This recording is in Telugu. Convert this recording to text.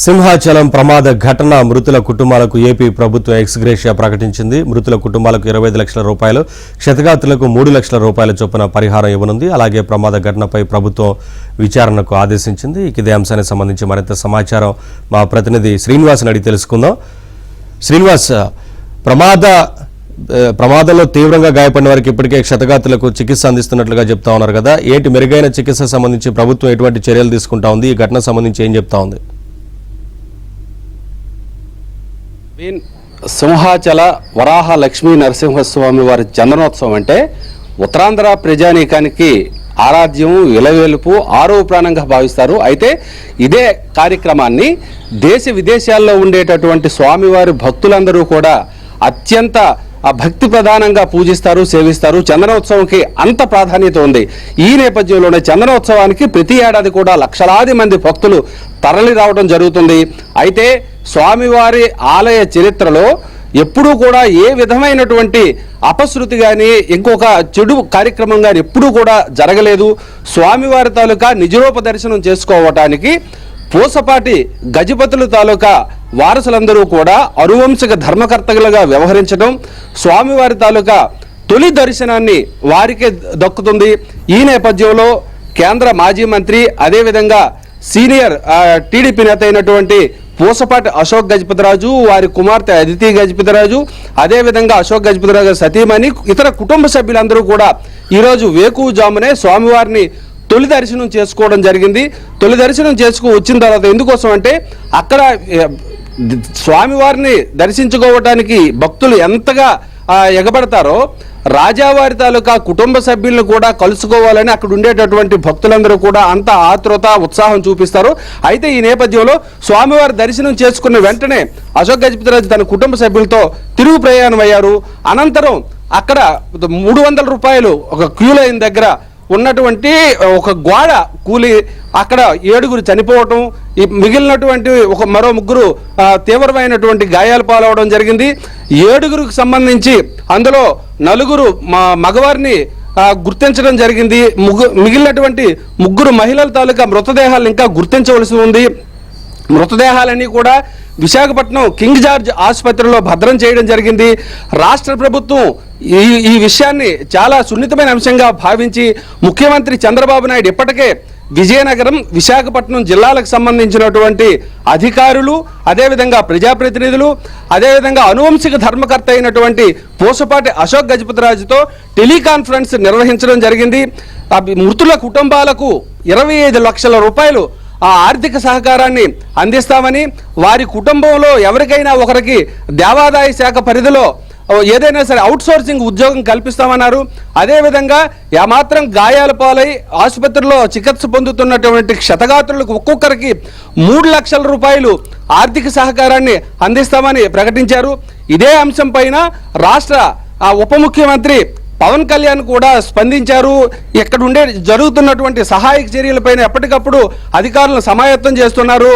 సింహాచలం ప్రమాద ఘటన మృతుల కుటుంబాలకు ఏపీ ప్రభుత్వం ఎక్స్గ్రేషియా ప్రకటించింది. మృతుల కుటుంబాలకు 25 లక్షల రూపాయలు, క్షతగాత్రులకు 3 లక్షల రూపాయల చొప్పున పరిహారం ఇవ్వనుంది. అలాగే ప్రమాద ఘటనపై ప్రభుత్వం విచారణకు ఆదేశించింది. ఇదే అంశానికి సంబంధించి మరింత సమాచారం మా ప్రతినిధి శ్రీనివాస్ని అడిగి తెలుసుకుందాం. శ్రీనివాస్, ప్రమాదంలో తీవ్రంగా గాయపడిన వారికి ఇప్పటికే క్షతగాత్రులకు చికిత్స అందిస్తున్నట్లుగా చెప్తా ఉన్నారు కదా, ఏంటి మెరుగైన చికిత్స సంబంధించి ప్రభుత్వం ఎటువంటి చర్యలు తీసుకుంటా ఉంది? ఈ ఘటన సంబంధించి ఏం చెప్తా ఉంది? సింహాచల వరాహ లక్ష్మీ నరసింహస్వామి వారి చందనోత్సవం అంటే ఉత్తరాంధ్ర ప్రజానీకానికి ఆరాధ్యం, విలవేలుపు, ఆరో ప్రాణంగా భావిస్తారు. అయితే ఇదే కార్యక్రమాన్ని దేశ విదేశాల్లో ఉండేటటువంటి స్వామివారి భక్తులందరూ కూడా అత్యంత భక్తి ప్రధానంగా పూజిస్తారు, సేవిస్తారు. చందనోత్సవంకి అంత ప్రాధాన్యత ఉంది. ఈ నేపథ్యంలోనే చందనోత్సవానికి ప్రతి ఏడాది కూడా లక్షలాది మంది భక్తులు తరలి రావడం జరుగుతుంది. అయితే స్వామివారి ఆలయ చరిత్రలో ఎప్పుడూ కూడా ఏ విధమైనటువంటి అపశృతి కానీ ఇంకొక చెడు కార్యక్రమం కానీ ఎప్పుడూ కూడా జరగలేదు. స్వామివారి తాలూకా నిజరూప దర్శనం చేసుకోవటానికి పూసపాటి గజపతుల తాలూకా వారసులందరూ కూడా అనువంశిక ధర్మకర్తలుగా వ్యవహరించడం, స్వామివారి తాలూకా తొలి దర్శనాన్ని వారికే దక్కుతుంది. ఈ నేపథ్యంలో కేంద్ర మాజీ మంత్రి, అదేవిధంగా సీనియర్ టీడీపీ నేత అయినటువంటి పూసపాటి అశోక్ గజపతిరాజు, వారి కుమార్తె అదితి గజపతిరాజు, అదేవిధంగా అశోక్ గజపతిరాజు సతీమణి, ఇతర కుటుంబ సభ్యులందరూ కూడా ఈరోజు వేకువజామునే స్వామివారిని తొలి దర్శనం చేసుకోవడం జరిగింది. తొలి దర్శనం చేసుకు వచ్చిన తర్వాత ఎందుకోసం అంటే అక్కడ స్వామివారిని దర్శించుకోవటానికి భక్తులు ఎంతగా ఎగబడతారో రాజావారి తాలూకా కుటుంబ సభ్యులను కూడా కలుసుకోవాలని అక్కడ ఉండేటటువంటి భక్తులందరూ కూడా అంత ఆతృత, ఉత్సాహం చూపిస్తారు. అయితే ఈ నేపథ్యంలో స్వామివారి దర్శనం చేసుకున్న వెంటనే అశోక్ గజపతిరాజు తన కుటుంబ సభ్యులతో తిరుగు ప్రయాణం అయ్యారు. అనంతరం అక్కడ 300 రూపాయలు ఒక క్యూ లైన్ దగ్గర ఉన్నటువంటి ఒక గోడ కూలి అక్కడ 7 చనిపోవటం, మిగిలినటువంటి మరో 3 తీవ్రమైనటువంటి గాయాలు పాలవడం జరిగింది. 7 సంబంధించి అందులో 4 మగవారిని గుర్తించడం జరిగింది. మిగిలినటువంటి 3 మహిళల తాలూకా మృతదేహాలను ఇంకా గుర్తించవలసి ఉంది. మృతదేహాలన్నీ కూడా విశాఖపట్నం కింగ్ జార్జ్ ఆసుపత్రిలో భద్రం చేయడం జరిగింది. రాష్ట్ర ప్రభుత్వం ఈ విషయాన్ని చాలా సున్నితమైన అంశంగా భావించి ముఖ్యమంత్రి చంద్రబాబు నాయుడు ఇప్పటికే విజయనగరం, విశాఖపట్నం జిల్లాలకు సంబంధించినటువంటి అధికారులు, అదేవిధంగా ప్రజాప్రతినిధులు, అదేవిధంగా అనువంశిక ధర్మకర్త అయినటువంటి పూసపాటి అశోక్ గజపతిరాజుతో టెలికాన్ఫరెన్స్ నిర్వహించడం జరిగింది. మృతుల కుటుంబాలకు 25 లక్షల రూపాయలు ఆర్థిక సహకారాన్ని అందిస్తామని, వారి కుటుంబంలో ఎవరికైనా ఒకరికి దేవాదాయ శాఖ పరిధిలో ఏదైనా సరే అవుట్సోర్సింగ్ ఉద్యోగం కల్పిస్తామన్నారు. అదేవిధంగా ఏమాత్రం గాయాల పాలై ఆసుపత్రిలో చికిత్స పొందుతున్నటువంటి క్షతగాత్రులకు ఒక్కొక్కరికి 3 లక్షల రూపాయలు ఆర్థిక సహకారాన్ని అందిస్తామని ప్రకటించారు. ఇదే అంశం పైన రాష్ట్ర ఉప ముఖ్యమంత్రి పవన్ కళ్యాణ్ కూడా స్పందించారు. ఇక్కడ జరుగుతున్నటువంటి సహాయక చర్యలపైన ఎప్పటికప్పుడు అధికారులను సమాయత్తం చేస్తున్నారు.